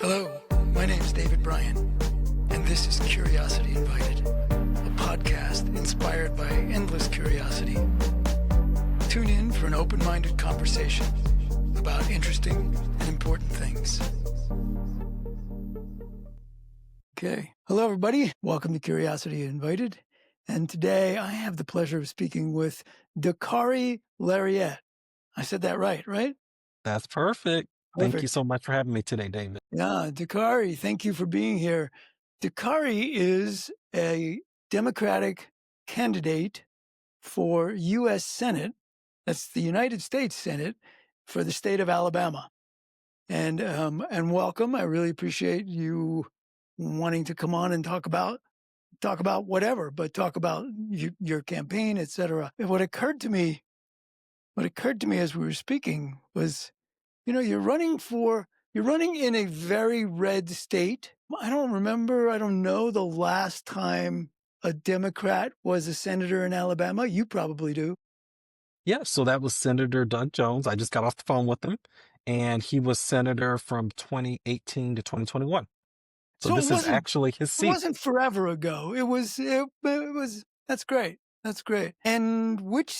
Hello, my name is David Bryan, and this is Curiosity Invited, a podcast inspired by endless curiosity. Tune in for an open-minded conversation about interesting and important things. Okay. Hello, everybody. Welcome to Curiosity Invited. And today I have the pleasure of speaking with Dakarai Larriett. I said that right? That's perfect. Thank you Perfect. so much for having me today, David. Yeah, Dakarai, thank you for being here. Dakarai is a Democratic candidate for U.S. Senate. That's the United States Senate for the state of Alabama. And welcome. I really appreciate you wanting to come on and talk about whatever, but talk about your campaign, etc. What occurred to me as we were speaking was, you're running in a very red state. I don't know the last time a Democrat was a senator in Alabama. You probably do. Yeah, so that was Senator Doug Jones. I just got off the phone with him, and he was senator from 2018 to 2021. So So this is actually his it seat. wasn't forever ago. It was, that's great. That's great. And whose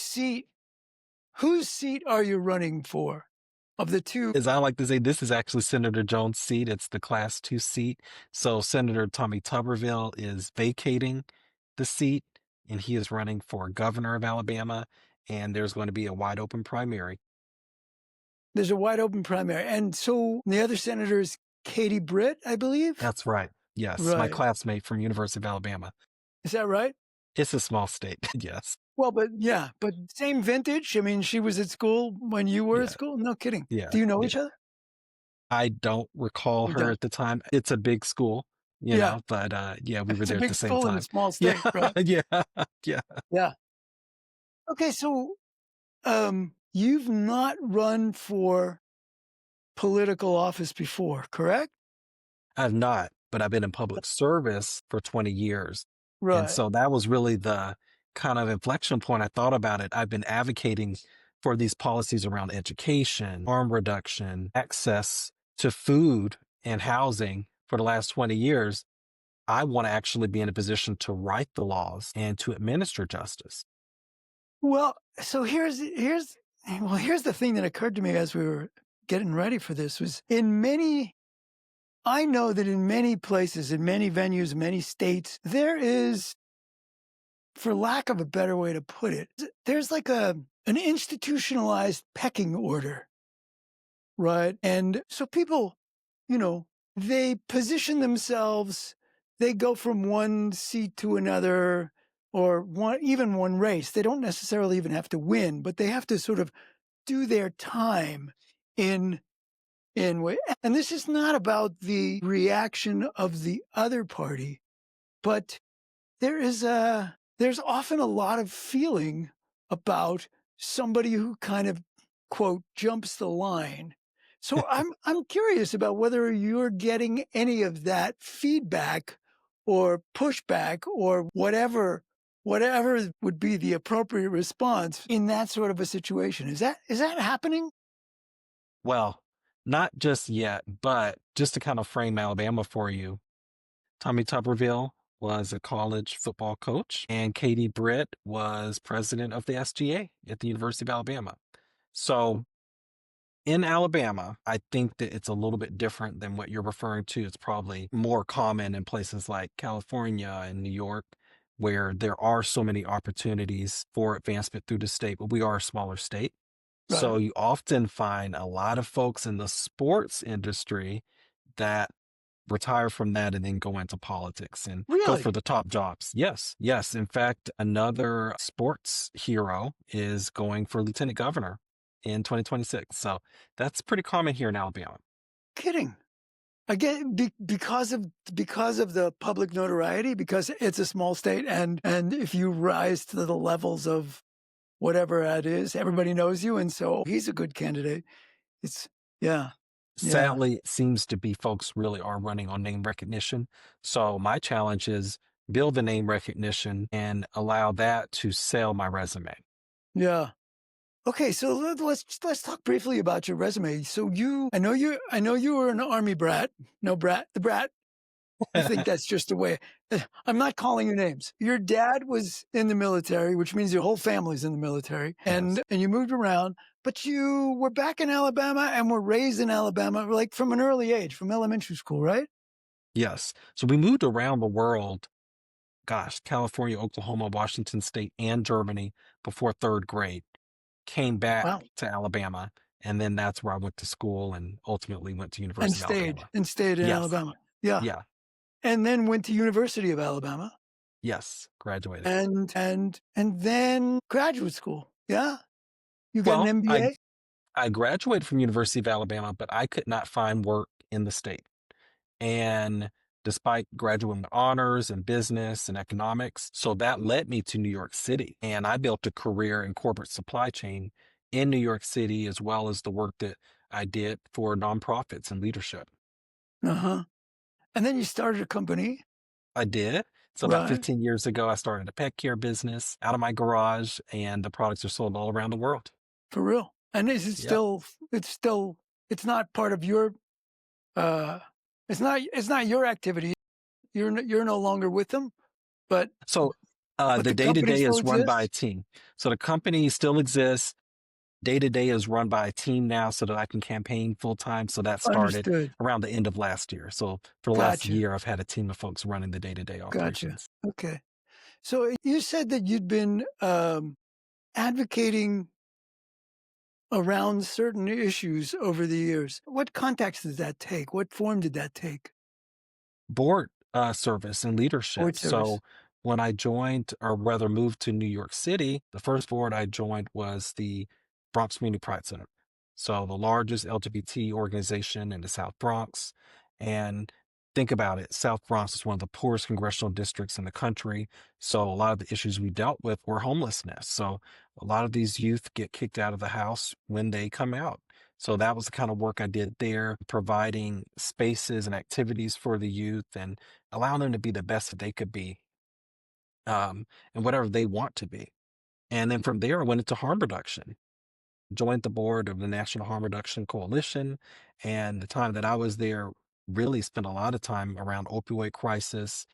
seat are you running for of the two? As I like to say, this is actually Senator Jones' seat. It's the Class 2 seat. So Senator Tommy Tuberville is vacating the seat, and he is running for governor of Alabama, and there's going to be a wide open primary. There's a wide open primary. And so the other senator is Katie Britt, I believe. That's right. Yes, my Right. classmate from University of Alabama. Is that right? It's a small state, yes. Well, but same vintage. I mean, she was at school when you were at Yeah. school. No kidding. Yeah. Do you know Yeah. each other? I don't recall You her don't. at the time. It's a big school, Yeah. but yeah, we were It's a there at big the same school in a time. small Yeah. state, right? Yeah. Yeah. Yeah. Okay, so you've not run for political office before, correct? I've not, but I've been in public service for 20 years. And Right. so that was really the kind of inflection point. I thought about it. I've been advocating for these policies around education, harm reduction, access to food and housing for the last 20 years. I want to actually be in a position to write the laws and to administer justice. Well, so here's the thing that occurred to me as we were getting ready for this was I know that in many places, in many venues, many states, there is, for lack of a better way to put it, there's like an institutionalized pecking order, right? And so people, they position themselves, they go from one seat to another or even one race. They don't necessarily even have to win, but they have to sort of do their time in way. And this is not about the reaction of the other party, but there's often a lot of feeling about somebody who kind of, quote, jumps the line. So I'm curious about whether you're getting any of that feedback or pushback or whatever would be the appropriate response in that sort of a situation. Is that happening? Well, not just yet, but just to kind of frame Alabama for you, Tommy Tuberville was a college football coach, and Katie Britt was president of the SGA at the University of Alabama. So in Alabama, I think that it's a little bit different than what you're referring to. It's probably more common in places like California and New York, where there are so many opportunities for advancement through the state, but we are a smaller state. So Right. you often find a lot of folks in the sports industry that retire from that and then go into politics and go Really? for the top jobs. Yes, yes. In fact, another sports hero is going for lieutenant governor in 2026. So that's pretty common here in Alabama. Kidding. Again, because of the public notoriety, because it's a small state, and if you rise to the levels of whatever that is, everybody knows you, and so he's a good candidate. It's yeah. Sadly, it seems to be folks really are running on name recognition. So my challenge is build the name recognition and allow that to sell my resume. Yeah. Okay, so let's talk briefly about your resume. So I know you were an army brat. No brat, the brat. I think that's just the way. I'm not calling you names. Your dad was in the military, which means your whole family's in the military, Yes. and you moved around, but you were back in Alabama and were raised in Alabama, like from an early age, from elementary school, right? Yes. So we moved around the world, gosh, California, Oklahoma, Washington State, and Germany before 3rd grade. Came back Wow. to Alabama, and then that's where I went to school and ultimately went to And University of stayed Alabama. and stayed in Yes. Alabama. Yeah. Yeah. And then went to University of Alabama Yes. Graduated. and then graduate school. Yeah. You got an Well, MBA? I graduated from University of Alabama, but I could not find work in the state. And despite graduating with honors in business and economics, so that led me to New York City. And I built a career in corporate supply chain in New York City, as well as the work that I did for nonprofits and leadership. Uh-huh. And then you started a company, I did. So about right? 15 years ago, I started a pet care business out of my garage, and the products are sold all around the world. For real. And is it Yep. still it's not part of your uh it's not your activity. You're no longer with them, but So but the the day to company day still is run by a exists? team. So the company still exists. Day to day is run by a team now so that I can campaign full time. So that started Understood. around the end of last year. So for the last Gotcha. year, I've had a team of folks running the day to day Gotcha. operations. Okay. So you said that you'd been advocating around certain issues over the years. What context did that take? What form did that take? Board service and Board leadership. service. So when I joined, or rather moved to New York City, the first board I joined was the Bronx Community Pride Center. So the largest LGBT organization in the South Bronx. And think about it, South Bronx is one of the poorest congressional districts in the country. So a lot of the issues we dealt with were homelessness. So a lot of these youth get kicked out of the house when they come out. So that was the kind of work I did there, providing spaces and activities for the youth and allowing them to be the best that they could be, and whatever they want to be. And then from there, I went into harm reduction, joined the board of the National Harm Reduction Coalition. And the time that I was there, really spent a lot of time around opioid crisis,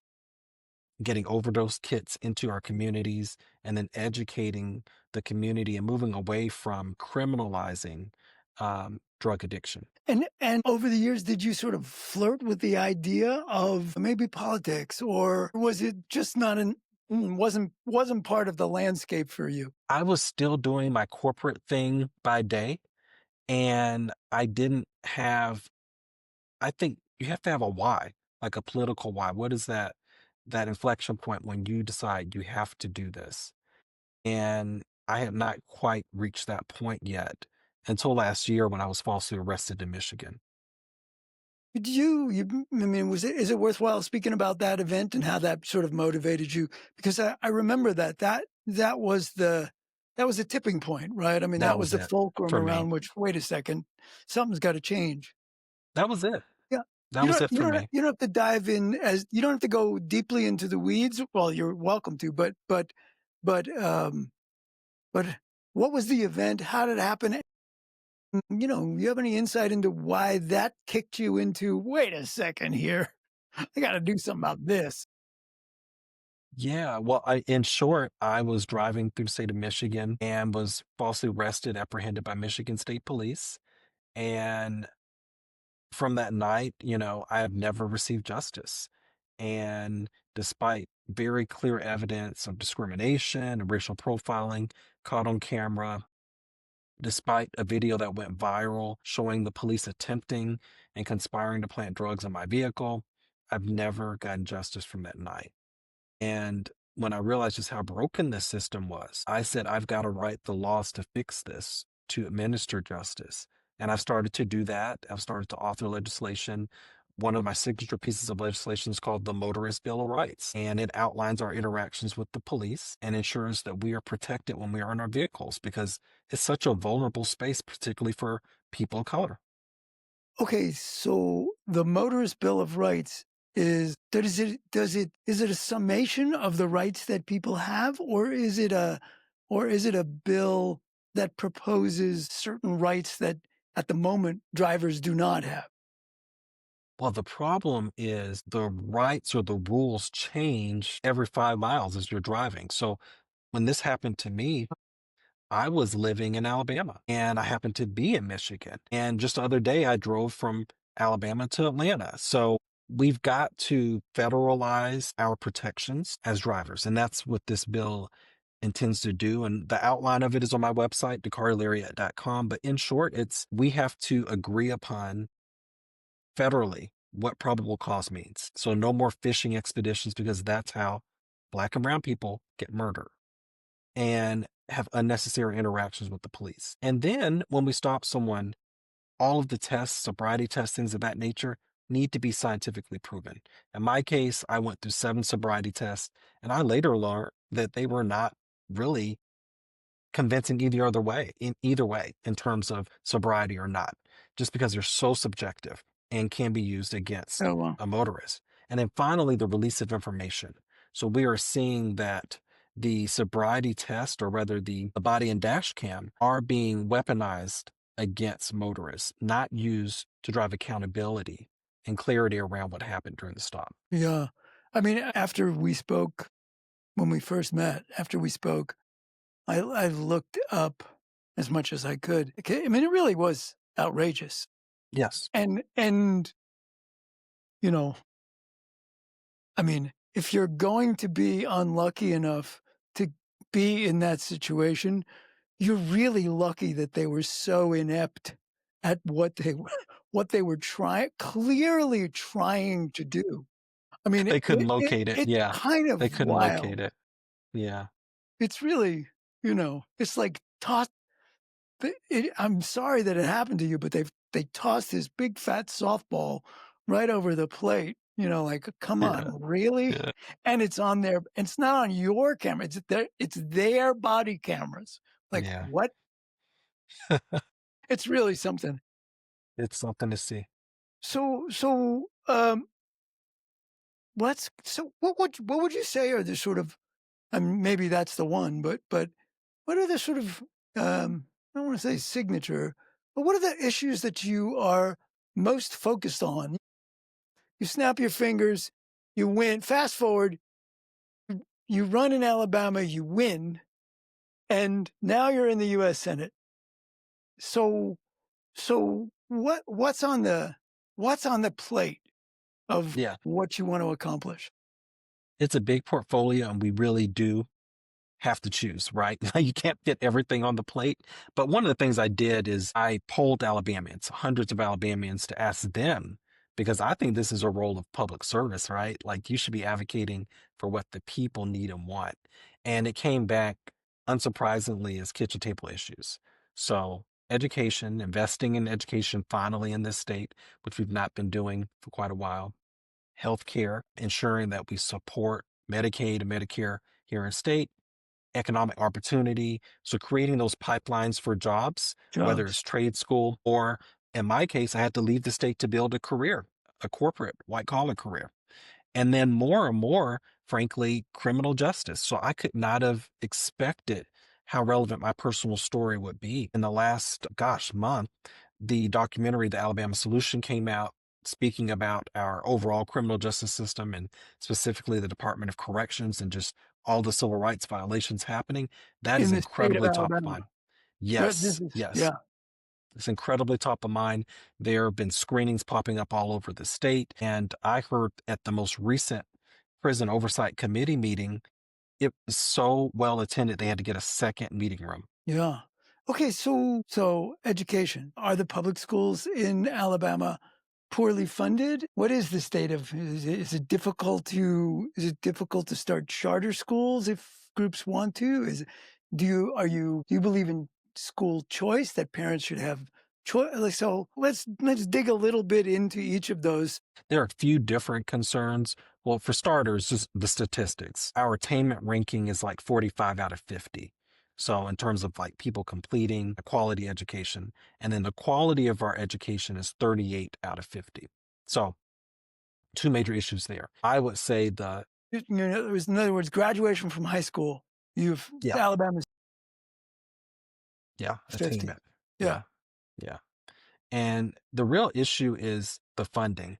getting overdose kits into our communities, and then educating the community and moving away from criminalizing drug addiction. And over the years, did you sort of flirt with the idea of maybe politics, or was it just not wasn't part of the landscape for you? I was still doing my corporate thing by day, and I didn't have, I think you have to have a why, like a political why. What is that inflection point when you decide you have to do this? And I had not quite reached that point yet until last year when I was falsely arrested in Michigan. Did I mean, is it worthwhile speaking about that event and how that sort of motivated you? Because I remember that was that was a tipping point, right? I mean, That that was was the it fulcrum for me. around which, wait a second, something's got to change. That was it. Yeah. That was it for me. You don't have to dive in as you don't have to go deeply into the weeds. Well, you're welcome to, but but what was the event? How did it happen? You have any insight into why that kicked you into, wait a second here. I got to do something about this. Yeah, well, in short, I was driving through the state of Michigan and was falsely arrested, apprehended by Michigan State Police. And from that night, I have never received justice. And despite very clear evidence of discrimination and racial profiling caught on camera, despite a video that went viral showing the police attempting and conspiring to plant drugs in my vehicle, I've never gotten justice from that night. And when I realized just how broken this system was, I said, I've got to write the laws to fix this, to administer justice. And I've started to do that. I've started to author legislation. One of my signature pieces of legislation is called the Motorist Bill of Rights, and it outlines our interactions with the police and ensures that we are protected when we are in our vehicles because it's such a vulnerable space, particularly for people of color. Okay, so the Motorist Bill of Rights is it a summation of the rights that people have, or is it a bill that proposes certain rights that at the moment drivers do not have. Well, the problem is the rights or the rules change every 5 miles as you're driving. So when this happened to me, I was living in Alabama and I happened to be in Michigan. And just the other day, I drove from Alabama to Atlanta. So we've got to federalize our protections as drivers. And that's what this bill intends to do. And the outline of it is on my website, DakariLarriett.com. But in short, it's we have to agree upon federally what probable cause means. So no more fishing expeditions because that's how Black and brown people get murdered and have unnecessary interactions with the police. And then when we stop someone, all of the tests, sobriety tests, things of that nature, need to be scientifically proven. In my case, I went through 7 sobriety tests, and I later learned that they were not really convincing either way in terms of sobriety or not, just because they're so subjective and can be used against So, a motorist. And then finally, the release of information. So we are seeing that the sobriety test, or rather the body and dash cam, are being weaponized against motorists, not used to drive accountability and clarity around what happened during the stop. yeah. I mean, after we spoke, when we first met, after we spoke, I looked up as much as I could. I mean, it really was outrageous. Yes, And you know, I mean, if you're going to be unlucky enough to be in that situation, you're really lucky that they were so inept at what they were what they were clearly trying to do. I mean, they couldn't locate it. it's Yeah, kind they of couldn't locate wild. it. Yeah. It's really, it's like I'm sorry that it happened to you, but they tossed this big fat softball right over the plate. Like, come on, Yeah. really? Yeah. And it's on their. It's not on your camera. It's their body cameras. Like, Yeah. what? It's really something. It's something to see. So what would you say are the sort of, I mean, maybe that's the one, but what are the sort of, I don't want to say signature, but what are the issues that you are most focused on? You snap your fingers, you win. Fast forward, you run in Alabama, you win, and now you're in the U.S. Senate. So, so what's on the plate of Yeah. what you want to accomplish? It's a big portfolio and we really do have to choose, right? You can't fit everything on the plate. But one of the things I did is I polled Alabamians, hundreds of Alabamians, to ask them, because I think this is a role of public service, right? Like you should be advocating for what the people need and want. And it came back, unsurprisingly, as kitchen table issues. So education, investing in education finally in this state, which we've not been doing for quite a while. Healthcare, ensuring that we support Medicaid and Medicare here in state, economic opportunity. So creating those pipelines for jobs, whether Jobs. it's trade school or in my case, I had to leave the state to build a career, a corporate white collar career. And then more and more, frankly, criminal justice. So I could not have expected how relevant my personal story would be. In the last, gosh, month, the documentary, The Alabama Solution, came out speaking about our overall criminal justice system and specifically the Department of Corrections and just all the civil rights violations happening. That is In the state of incredibly top of Alabama. mind. This Yes, is, yes. yeah. It's incredibly top of mind. There have been screenings popping up all over the state. And I heard at the most recent prison oversight committee meeting, it was so well attended, they had to get a second meeting room. Yeah. Okay, so education. Are the public schools in Alabama poorly funded? What is the state of, is it difficult to start charter schools if groups want to? Do you believe in school choice, that parents should have choice? Like, so let's dig a little bit into each of those. There are a few different concerns. Well, for starters, just the statistics. Our attainment ranking is like 45 out of 50. So, in terms of like people completing a quality education, and then the quality of our education is 38 out of 50. So, two major issues there. I would say In other words, graduation from high school. You've yeah, Alabama's Yeah, 50. attainment. Yeah. Yeah, yeah. And the real issue is the funding.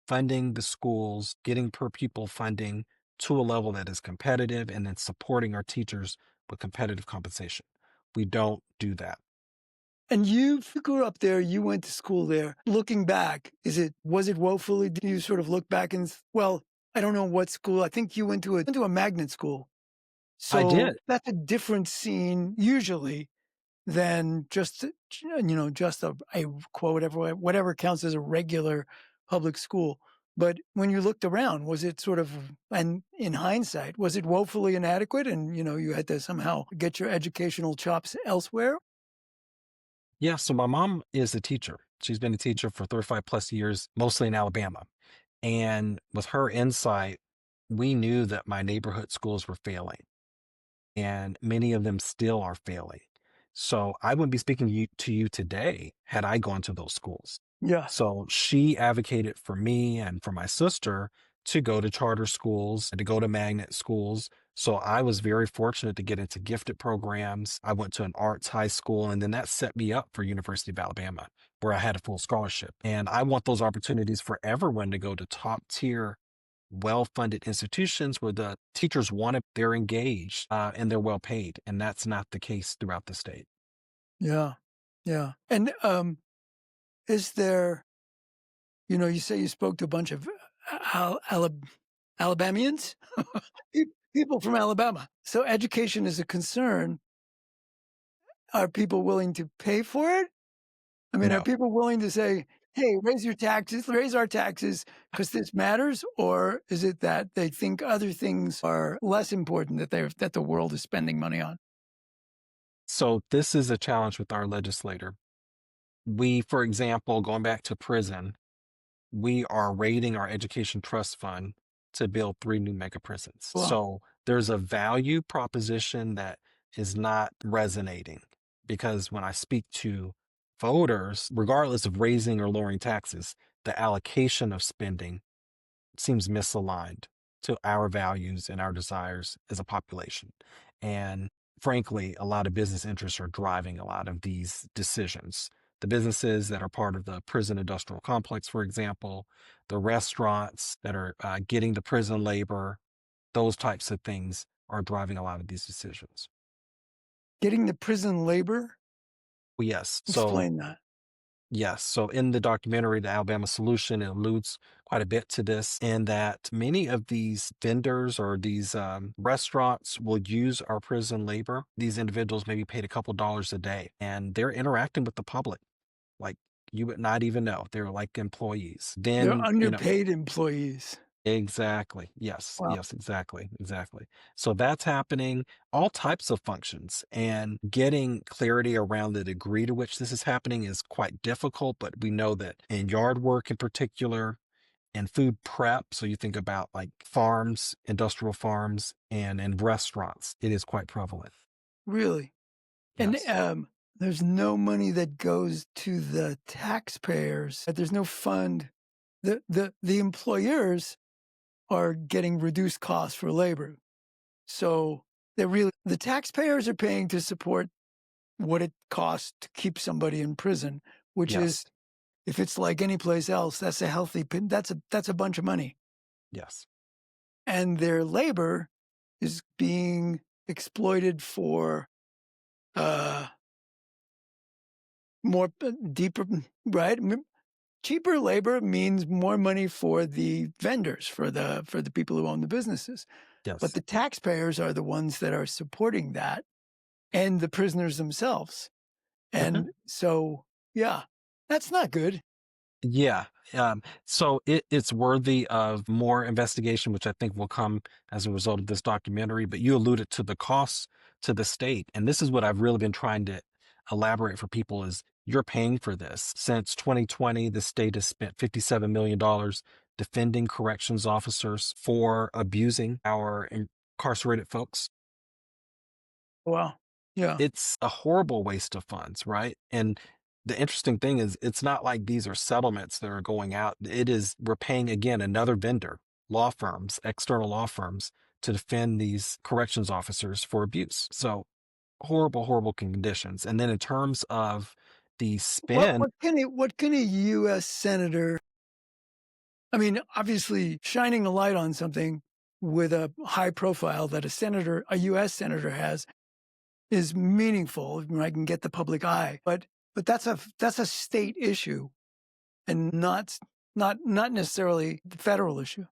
Funding the schools, getting per pupil funding to a level that is competitive, and then supporting our teachers with competitive compensation. We don't do that. And you grew up there, you went to school there. Looking back, was it woefully? Do you sort of look back and well, I don't know what school. I think you went to a magnet school. I So did. that's a different scene usually than just just a quote whatever counts as a regular public school. But when you looked around, was it sort of, and in hindsight, was it woefully inadequate and you had to somehow get your educational chops elsewhere? Yeah, so my mom is a teacher. She's been a teacher for 35 plus years, mostly in Alabama. And with her insight, we knew that my neighborhood schools were failing, and many of them still are failing. So I wouldn't be speaking to you today had I gone to those schools. Yeah. So she advocated for me and for my sister to go to charter schools and to go to magnet schools. So I was very fortunate to get into gifted programs. I went to an arts high school, and then that set me up for University of Alabama, where I had a full scholarship. And I want those opportunities for everyone to go to top tier well-funded institutions where the teachers want it, they're engaged, and they're well paid, and that's not the case throughout the state. Yeah. Yeah. And is there, you say you spoke to a bunch of Alabamians, people from Alabama. So education is a concern. Are people willing to pay for it? I mean, are No. people willing to say, "Hey, raise your taxes, raise our taxes because this matters," or is it that they think other things are less important that the world is spending money on? So this is a challenge with our legislator. We, for example, going back to prison, we are raiding our education trust fund to build 3 new mega prisons. Well, So there's a value proposition that is not resonating, because when I speak to voters, regardless of raising or lowering taxes, the allocation of spending seems misaligned to our values and our desires as a population. And frankly, a lot of business interests are driving a lot of these decisions. The businesses that are part of the prison industrial complex, for example, the restaurants that are getting the prison labor, those types of things are driving a lot of these decisions. getting the prison labor, Well, yes. So explain that. yes. So in the documentary, The Alabama Solution, it alludes quite a bit to this, in that many of these vendors or these restaurants will use our prison labor. These individuals may be paid a couple dollars a day, and they're interacting with the public like you would not even know. They're like employees. They're Then, underpaid employees. exactly. Yes, Wow, yes, exactly, exactly. So that's happening, all types of functions, and getting clarity around the degree to which this is happening is quite difficult, but we know that in yard work in particular, and food prep, so you think about like farms, industrial farms, and in restaurants, it is quite prevalent. really? And Yes. there's no money that goes to the taxpayers. There's no fund. The employers are getting reduced costs for labor. So the taxpayers are paying to support what it costs to keep somebody in prison, which is, Yes. if it's like any place else, that's a healthy pin. That's a bunch of money. Yes. And their labor is being exploited for uh more deeper, right? Cheaper labor means more money for the vendors, for the people who own the businesses. But Yes. the taxpayers are the ones that are supporting that, and the prisoners themselves. And so, yeah, that's not good. Yeah. So it's worthy of more investigation, which I think will come as a result of this documentary. But you alluded to the costs to the state. And this is what I've really been trying to elaborate for people is you're paying for this. Since 2020, the state has spent $57 million defending corrections officers for abusing our incarcerated folks. Wow. Yeah. It's a horrible waste of funds, right? And the interesting thing is it's not like these are settlements that are going out. It is we're paying again another vendor, law firms, external law firms to defend these corrections officers for abuse. So horrible, horrible conditions. And then in terms of the What spin, what can a U.S. senator, I mean, obviously, shining a light on something with a high profile that a U.S. senator has is meaningful. I mean, I can get the public eye, but that's a state issue and not necessarily the federal issue.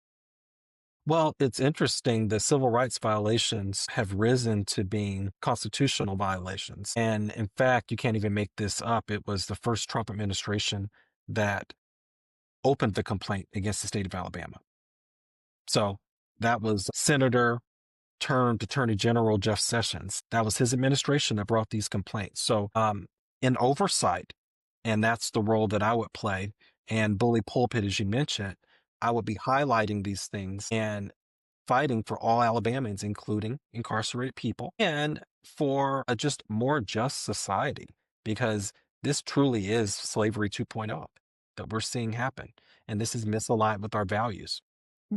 well, it's interesting the civil rights violations have risen to being constitutional violations. And in fact, you can't even make this up. It was the first Trump administration that opened the complaint against the state of Alabama. So that was Senator turned Attorney General Jeff Sessions. That was his administration that brought these complaints. So, in oversight, and that's the role that I would play, and bully pulpit, as you mentioned, I would be highlighting these things and fighting for all Alabamians, including incarcerated people, and for a just more just society, because this truly is slavery 2.0 that we're seeing happen. And this is misaligned with our values.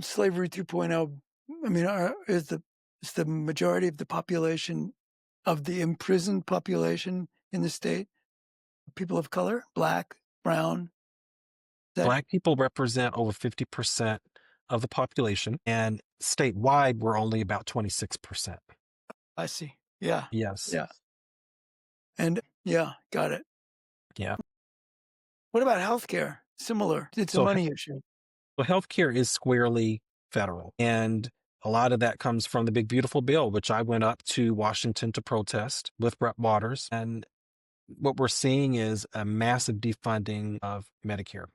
Slavery 2.0, I mean, is the majority of the population, of the imprisoned population in the state, people of color, black, brown? That Black people represent over 50% of the population, and statewide, we're only about 26%. I see. Yeah, Yes. yeah, and yeah, got it. Yeah. What about healthcare? Similar. It's a So, money issue. healthcare is squarely federal. And a lot of that comes from the Big Beautiful Bill, which I went up to Washington to protest with Brett Waters. And what we're seeing is a massive defunding of Medicare.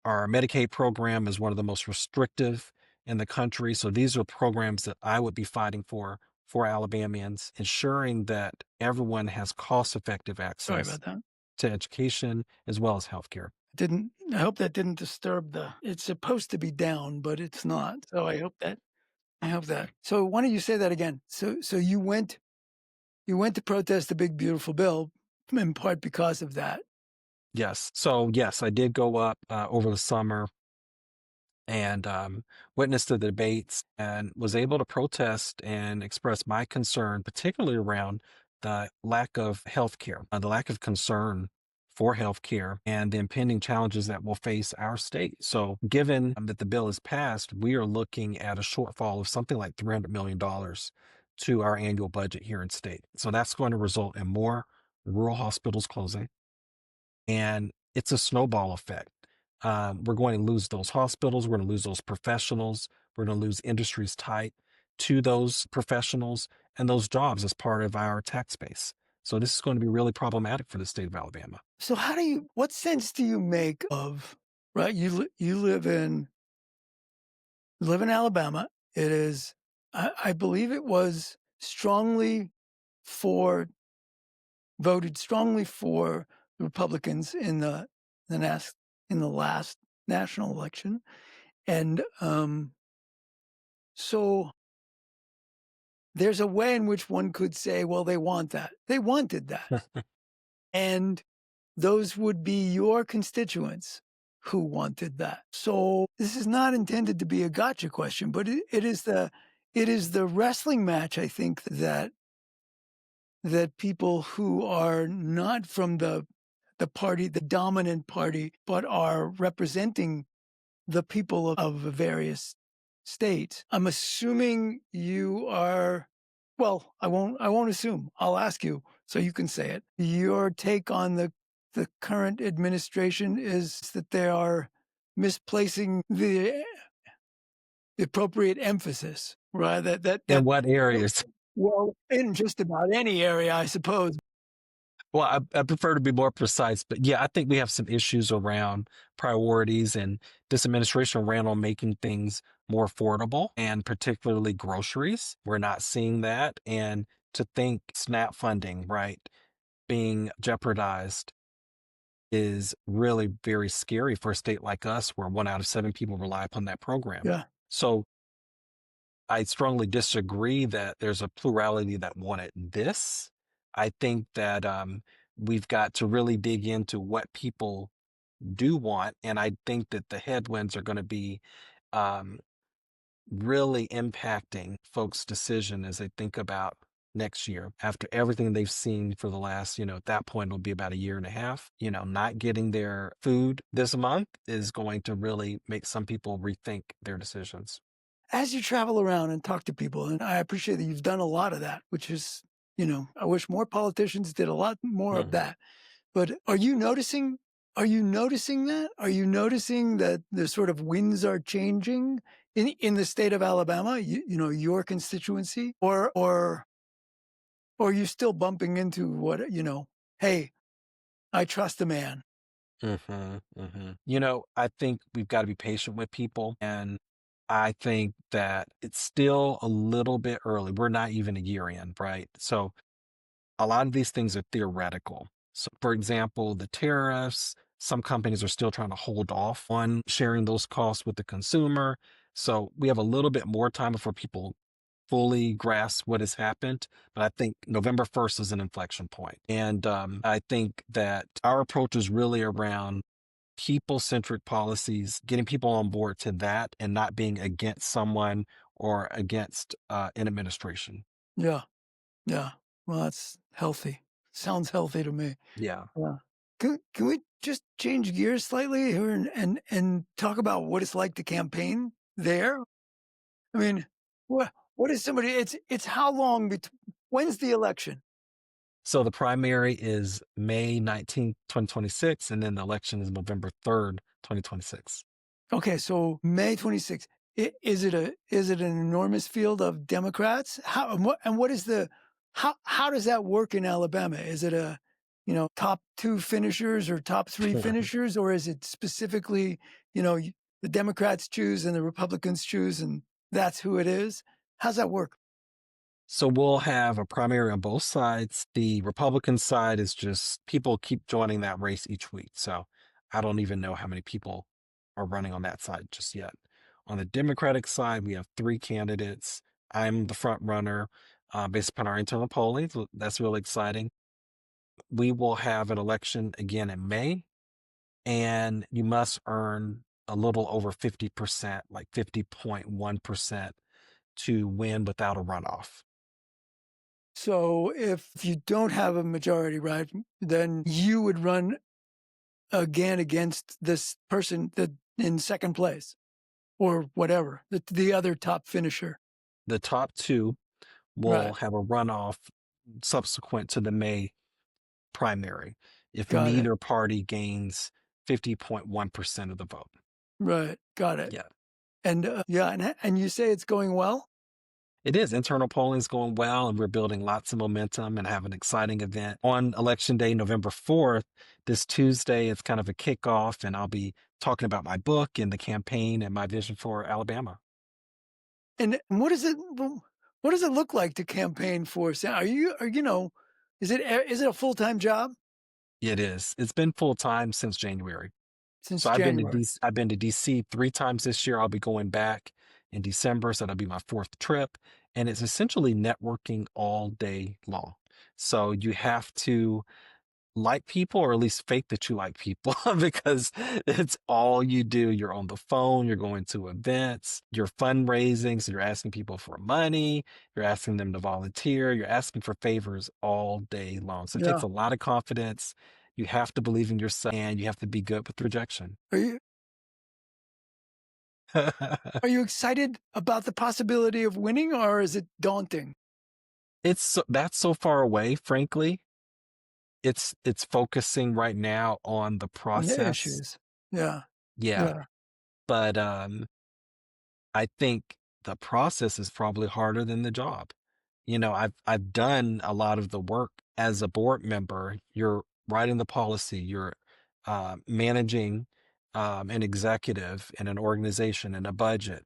Our Medicaid program is one of the most restrictive in the country. So these are programs that I would be fighting for Alabamians, ensuring that everyone has cost effective Sorry access about that. to education as well as healthcare. I hope that didn't disturb it's supposed to be down, but it's not. So I hope that. So why don't you say that again? So you went to protest the big beautiful bill in part because of that. Yes. So, yes, I did go up over the summer and witnessed the debates and was able to protest and express my concern, particularly around the lack of health care, the lack of concern for health care, and the impending challenges that will face our state. So, given that the bill is passed, we are looking at a shortfall of something like $300 million to our annual budget here in state. So, that's going to result in more rural hospitals closing, and it's a snowball effect. We're going to lose those hospitals. We're going to lose those professionals. We're going to lose industries tied to those professionals and those jobs as part of our tax base. So this is going to be really problematic for the state of Alabama. So what sense do you make of, right? You live in Alabama. It is, I believe it was for voted strongly for the Republicans the last in the last national election, and so there's a way in which one could say, well, they want that, they wanted that, and those would be your constituents who wanted that. So this is not intended to be a gotcha question, but it is the wrestling match, I think, that people who are not from the party, the dominant party, but are representing the people of the various states. I'm assuming you are, well, I won't assume. I'll ask you so you can say it. Your take on the current administration is that they are misplacing the appropriate emphasis, right? In what areas? Well, in just about any area, I suppose. Well, I prefer to be more precise, but yeah, I think we have some issues around priorities, and this administration ran on making things more affordable and particularly groceries. We're not seeing that. And to think SNAP funding, right, being jeopardized is really very scary for a state like us where 1 out of 7 people rely upon that program. Yeah. So I strongly disagree that there's a plurality that wanted this. I think that we've got to really dig into what people do want. And I think that the headwinds are going to be um, really impacting folks' decision as they think about next year after everything they've seen for the last, at that point, it'll be about a year and a half. Not getting their food this month is going to really make some people rethink their decisions. As you travel around and talk to people, and I appreciate that you've done a lot of that, which is, I wish more politicians did a lot more of Mhm. that. But are you noticing that? Are you noticing that the sort of winds are changing in the state of Alabama, your constituency? Or are you still bumping into hey, I trust a man. Mhm, mhm. I think we've gotta be patient with people, and I think that it's still a little bit early. We're not even a year in, right? So, a lot of these things are theoretical. So, for example, the tariffs, some companies are still trying to hold off on sharing those costs with the consumer. So, we have a little bit more time before people fully grasp what has happened. But I think November 1st is an inflection point. And I think that our approach is really around people centric policies, getting people on board to that and not being against someone or against an administration. Yeah, yeah. Well, that's healthy. Sounds healthy to me. Yeah. Yeah. Can we just change gears slightly here and talk about what it's like to campaign there? I mean, what is somebody? It's how long? When's the election? So the primary is May 19th, 2026, and then the election is November 3rd, 2026. Okay, so May 26th. Is it an enormous field of Democrats? How and what is the how does that work in Alabama? Is it a top two finishers or top three finishers, or is it specifically the Democrats choose and the Republicans choose and that's who it is? How's that work? So we'll have a primary on both sides. The Republican side is just people keep joining that race each week. So I don't even know how many people are running on that side just yet. On the Democratic side, we have three candidates. I'm the front runner based upon our internal polling. So that's really exciting. We will have an election again in May, and you must earn a little over 50%, like 50.1% to win without a runoff. So if you don't have a majority, right, then you would run again against this person that in second place or whatever, the other top finisher. The top two will Right. have a runoff subsequent to the May primary if Got it. neither party gains 50.1% of the vote. Right. Got it. Yeah, And yeah, and you say it's going well? it is. Internal polling is going well, and we're building lots of momentum and have an exciting event on Election Day, November 4th. This Tuesday, it's kind of a kickoff, and I'll be talking about my book and the campaign and my vision for Alabama. And what does it look like to campaign for is it a full-time job It is. It's been full time since January. since So I've been to January? DC, I've been to DC 3 times this year. I'll be going back in December, so that'll be my fourth trip. And it's essentially networking all day long. So you have to like people, or at least fake that you like people, because it's all you do. You're on the phone, you're going to events, you're fundraising, so you're asking people for money, you're asking them to volunteer, you're asking for favors all day long. So it takes Yeah. a lot of confidence. You have to believe in yourself, and you have to be good with rejection. Are you are you excited about the possibility of winning, or is it daunting That's so far away, frankly. It's focusing right now on the on the process. issues? Yeah. Yeah, Yeah. but I think the process is probably harder than the job. I've done a lot of the work as a board member. You're writing the policy, you're managing an executive and an organization and a budget.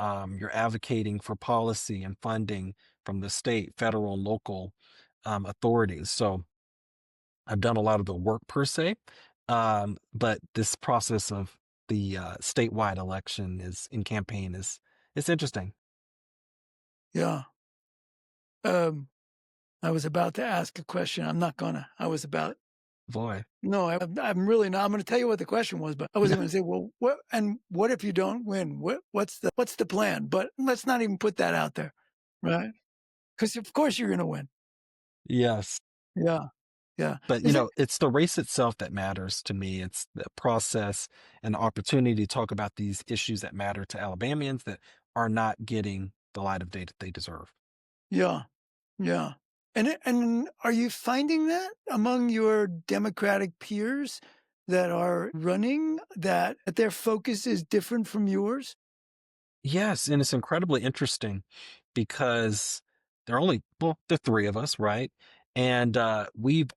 You're advocating for policy and funding from the state, federal, and local authorities. So I've done a lot of the work per se, but this process of the statewide election is in campaign is it's interesting. Yeah. Um, I was about to ask a question. I'm not gonna. I was about Boy. No, I'm really not. I'm gonna tell you what the question was, but I wasn't gonna say, "Well, what if you don't win? What's the plan?" But let's not even put that out there, right? 'Cause of course you're gonna win. Yes. Yeah, yeah. But, Is it it's the race itself that matters to me. It's the process and the opportunity to talk about these issues that matter to Alabamians that are not getting the light of day that they deserve. Yeah, yeah. And are you finding that among your Democratic peers that are running, that their focus is different from yours? Yes, and it's incredibly interesting because there are only well, there are 3 of us, right? And, we've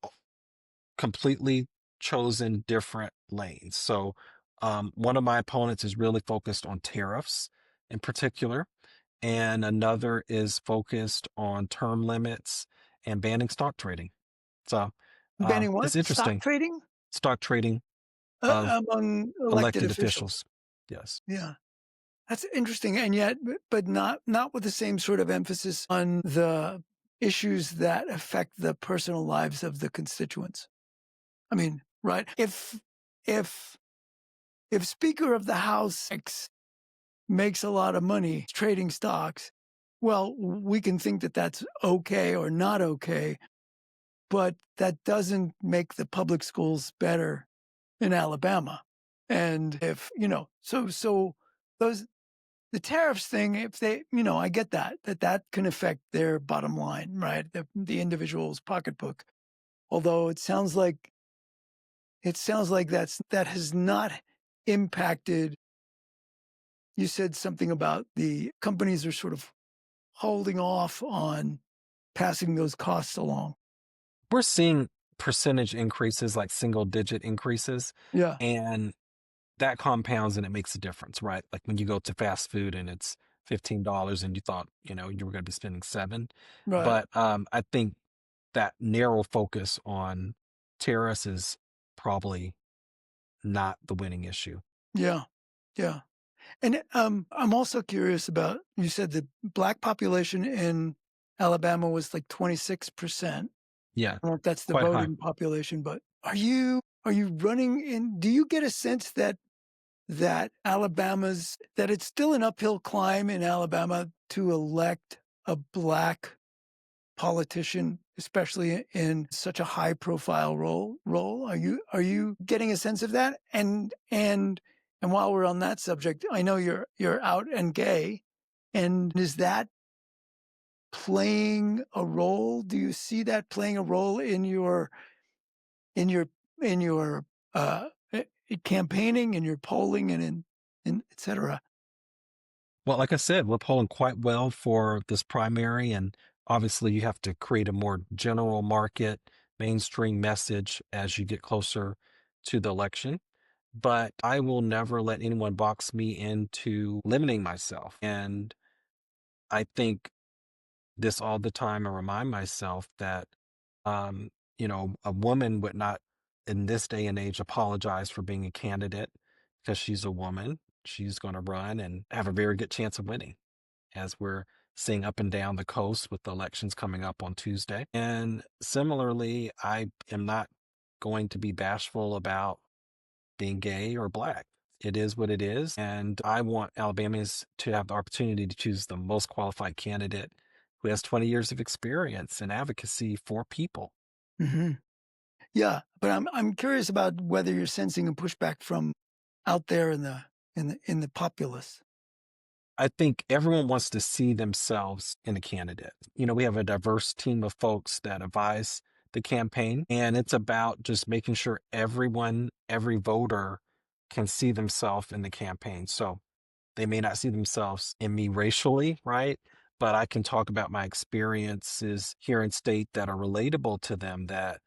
completely chosen different lanes. So, one of my opponents is really focused on tariffs in particular, and another is focused on term limits and banning stock trading. So, Banning what? it's Stock interesting. trading? Stock trading of Among elected elected officials. officials. Yes. Yeah. That's interesting, and yet but not with the same sort of emphasis on the issues that affect the personal lives of the constituents. I mean, right? If if Speaker of the House X makes a lot of money trading stocks, well, we can think that that's okay or not okay, but that doesn't make the public schools better in Alabama. And if, so those the tariffs thing, if they, I get that can affect their bottom line, right? The individual's pocketbook. Although it sounds like that has not impacted. You said something about the companies are sort of holding off on passing those costs along. We're seeing percentage increases, like single digit increases, Yeah, and that compounds and it makes a difference, right? Like when you go to fast food and it's $15 and you thought, you were gonna be spending 7. right. But, I think that narrow focus on tariffs is probably not the winning issue. Yeah, yeah. And I'm also curious about. You said the black population in Alabama was like 26%. Yeah, I don't know if that's the quite high. voting population, but are you running in? Do you get a sense that it's still an uphill climb in Alabama to elect a black politician, especially in such a high profile role? Are you getting a sense of that? And while we're on that subject, I know you're out and gay. And is that playing a role? Do you see that playing a role in your in your campaigning, in your polling, and in et cetera? Well, like I said, we're polling quite well for this primary, and obviously you have to create a more general market, mainstream message as you get closer to the election. But I will never let anyone box me into limiting myself. And I think this all the time and remind myself that, um, a woman would not, in this day and age, apologize for being a candidate because she's a woman. She's going to run and have a very good chance of winning, as we're seeing up and down the coast with the elections coming up on Tuesday. And similarly, I am not going to be bashful about being gay or black. It is what it is. And I want Alabamians to have the opportunity to choose the most qualified candidate who has 20 years of experience in advocacy for people. Hmm. Yeah, but I'm curious about whether you're sensing a pushback from out there in the populace. I think everyone wants to see themselves in a candidate. We have a diverse team of folks that advise the campaign, and it's about just making sure everyone, every voter can see themselves in the campaign. So they may not see themselves in me racially, right? But I can talk about my experiences here in state that are relatable to them, that,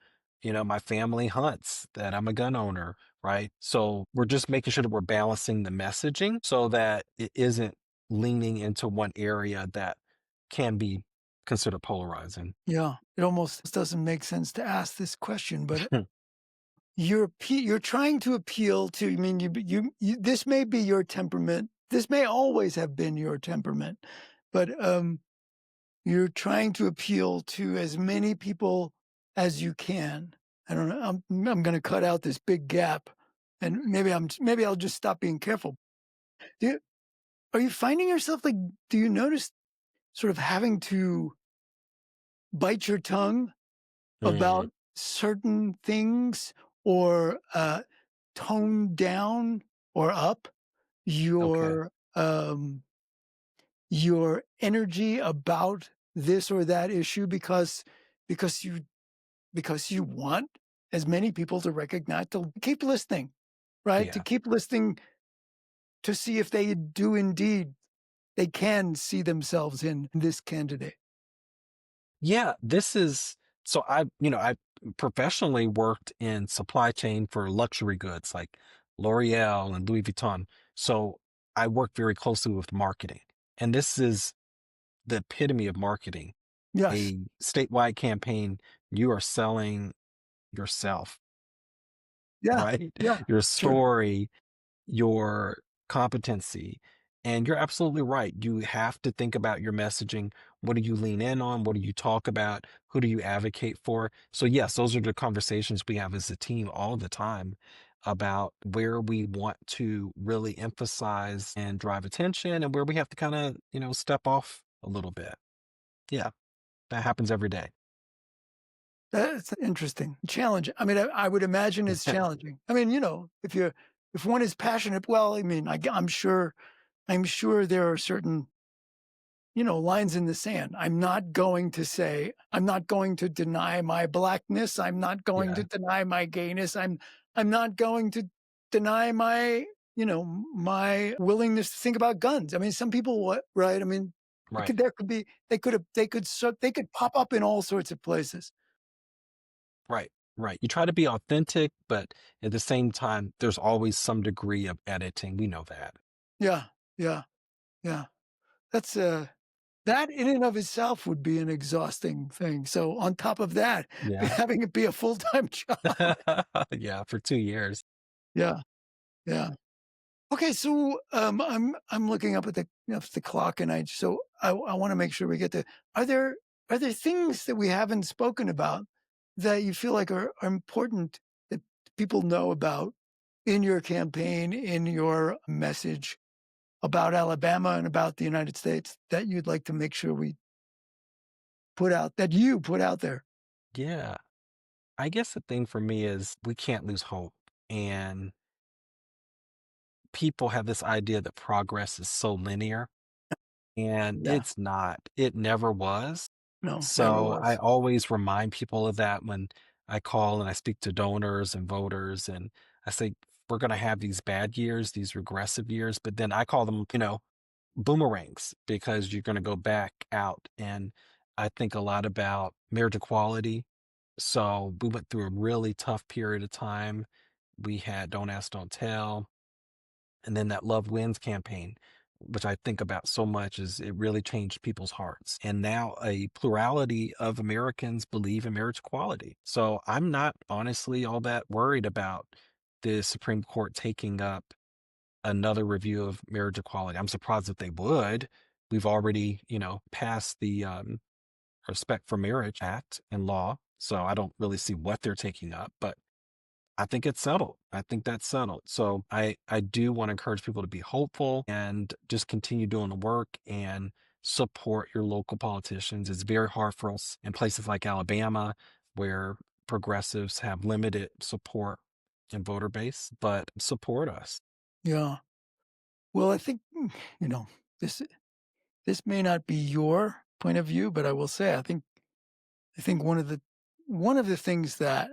my family hunts, that I'm a gun owner, right? So we're just making sure that we're balancing the messaging so that it isn't leaning into one area that can be considered polarizing. Yeah, it almost doesn't make sense to ask this question, but you're trying to appeal to. I mean, you this may be your temperament. This may always have been your temperament, but you're trying to appeal to as many people as you can. I don't know. I'm going to cut out this big gap, and maybe I'll just stop being careful. Do you, are you finding yourself like? Do you notice sort of having to bite your tongue Mm, about certain things or tone down or up okay. your your energy about this or that issue because you because you want as many people to recognize to keep listening, right? To Yeah. keep listening to see if they do indeed they can see themselves in this candidate. Yeah, this is so I professionally worked in supply chain for luxury goods like L'Oreal and Louis Vuitton. So I work very closely with marketing. And this is the epitome of marketing. Yes. A statewide campaign, you are selling yourself, Yeah. right? Yeah. Your Sure. story, your competency. And you're absolutely right. You have to think about your messaging. What do you lean in on? What do you talk about? Who do you advocate for? So, yes, those are the conversations we have as a team all the time about where we want to really emphasize and drive attention and where we have to kind of, step off a little bit. Yeah, that happens every day. That's interesting. Challenge. I mean, I would imagine it's challenging. I mean, if one is passionate, well, I mean, I'm sure there are certain, lines in the sand. I'm not going to deny my blackness. I'm not going to Yeah, deny my gayness. I'm not going to deny my, my willingness to think about guns. I mean, some people, what, right? I mean, right. there could be, they could pop up in all sorts of places. Right, right. You try to be authentic, but at the same time, there's always some degree of editing. We know that. Yeah. Yeah. Yeah. That's that in and of itself would be an exhausting thing. So on top of that, Yeah. having it be a full-time job. Yeah, for 2 years. Yeah. Yeah. Okay, so I'm looking up at the clock, and I want to make sure we get to. Are there are there things that we haven't spoken about that you feel like are important that people know about in your campaign, in your message about Alabama and about the United States that you'd like to make sure we you put out there? Yeah. I guess the thing for me is we can't lose hope, and people have this idea that progress is so linear, and Yeah. it's not. It never was. No, never So I was. always remind people of that when I call and I speak to donors and voters, and I say, we're going to have these bad years, these regressive years, but then I call them, boomerangs because you're going to go back out. And I think a lot about marriage equality. So we went through a really tough period of time. We had Don't Ask, Don't Tell, and then that Love Wins campaign, which I think about so much, is it really changed people's hearts. And now a plurality of Americans believe in marriage equality. So I'm not honestly all that worried about the Supreme Court taking up another review of marriage equality. I'm surprised that they would. We've already, passed the Respect for Marriage Act and law. So I don't really see what they're taking up, but I think it's settled. I think that's settled. So I do want to encourage people to be hopeful and just continue doing the work and support your local politicians. It's very hard for us in places like Alabama where progressives have limited support and voter base, but support us. Yeah. Well, I think, this this may not be your point of view, but I will say I think one of the things that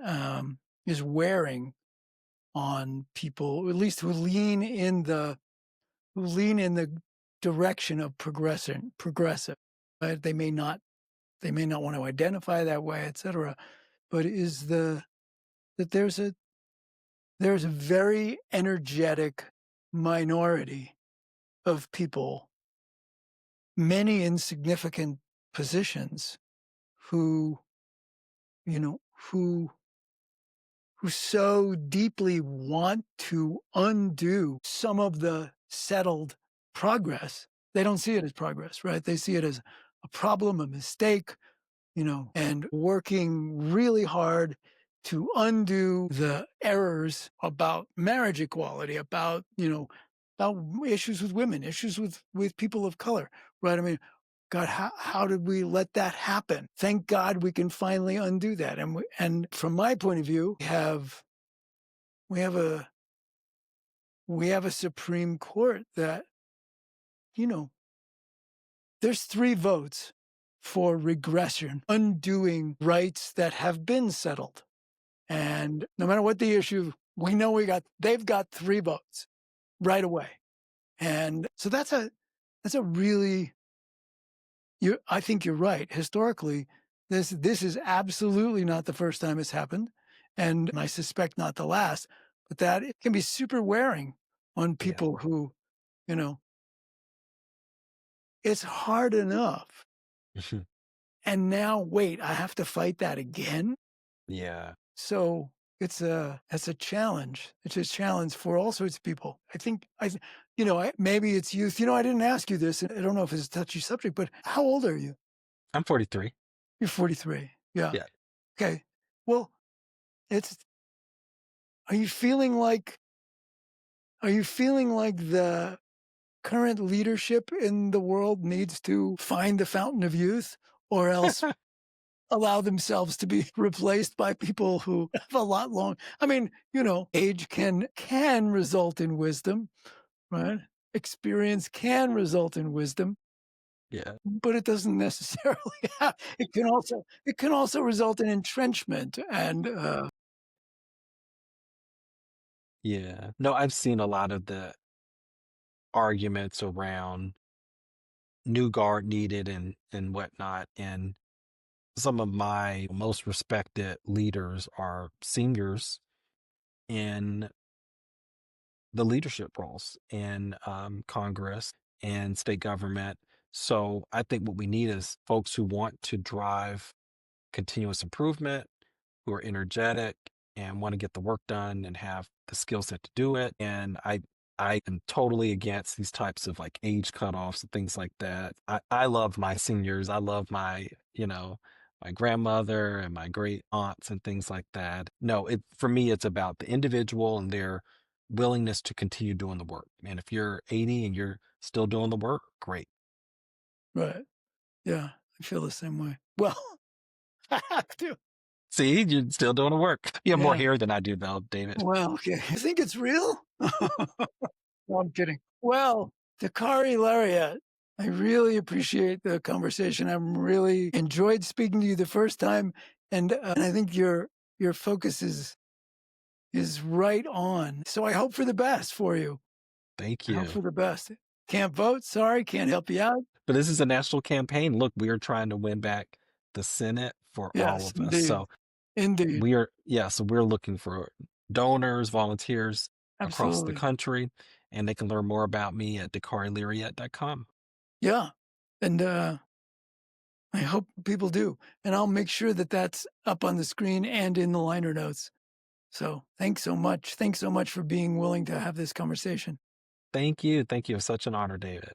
is wearing on people, at least who lean in the direction of progressive, right? They may not want to identify that way, etc. But is that there's a very energetic minority of people, many in significant positions, who you know who so deeply want to undo some of the settled progress. They don't see it as progress, right? They see it as a problem, a mistake, and working really hard to undo the errors about marriage equality, about issues with women, issues with people of color, right? I mean, God, how did we let that happen? Thank God we can finally undo that. And from my point of view, we have a we have a Supreme Court that, you know, there's 3 votes for regression, undoing rights that have been settled. And no matter what the issue, we know they've got 3 votes right away. And so that's a really I think you're right. Historically, this is absolutely not the first time it's happened, and I suspect not the last, but that it can be super wearing on Yeah. people who, you know, it's hard enough. And now wait, I have to fight that again? Yeah. So it's a challenge. It's a challenge for all sorts of people. Maybe it's youth. I didn't ask you this. And I don't know if it's a touchy subject, but how old are you? I'm 43. You're 43. Yeah. Yeah. Okay. Well, it's are you feeling like the current leadership in the world needs to find the fountain of youth or else allow themselves to be replaced by people who have a lot long I mean, age can result in wisdom, right? Experience can result in wisdom, Yeah. but it doesn't necessarily have it can also result in entrenchment and Yeah. No, I've seen a lot of the arguments around new guard needed and whatnot. And some of my most respected leaders are seniors in the leadership roles in Congress and state government. So I think what we need is folks who want to drive continuous improvement, who are energetic and want to get the work done and have the skill set to do it. And I am totally against these types of like age cutoffs and things like that. I love my seniors. I love my grandmother and my great aunts and things like that. No, for me it's about the individual and their willingness to continue doing the work. And if you're 80 and you're still doing the work, great. right. Yeah, I feel the same way. Well, I have to. See, you're still doing the work. You have more Yeah. hair than I do though, David. Well, okay. You think it's real? No, I'm kidding. Well, Dakarai Larriett, I really appreciate the conversation. I really enjoyed speaking to you the first time, and I think your focus is right on. So I hope for the best for you. Thank I hope you. for the best. Can't vote. Sorry, can't help you out. But this is a national campaign. Look, we are trying to win back the Senate for all Yes, of us. indeed, So indeed, we're looking for donors, volunteers across the absolutely. country, and they can learn more about me at dakarailarriett.com. Yeah, and I hope people do, and I'll make sure that that's up on the screen and in the liner notes. So thanks so much. Thanks so much for being willing to have this conversation. Thank you. Thank you. It's such an honor, David.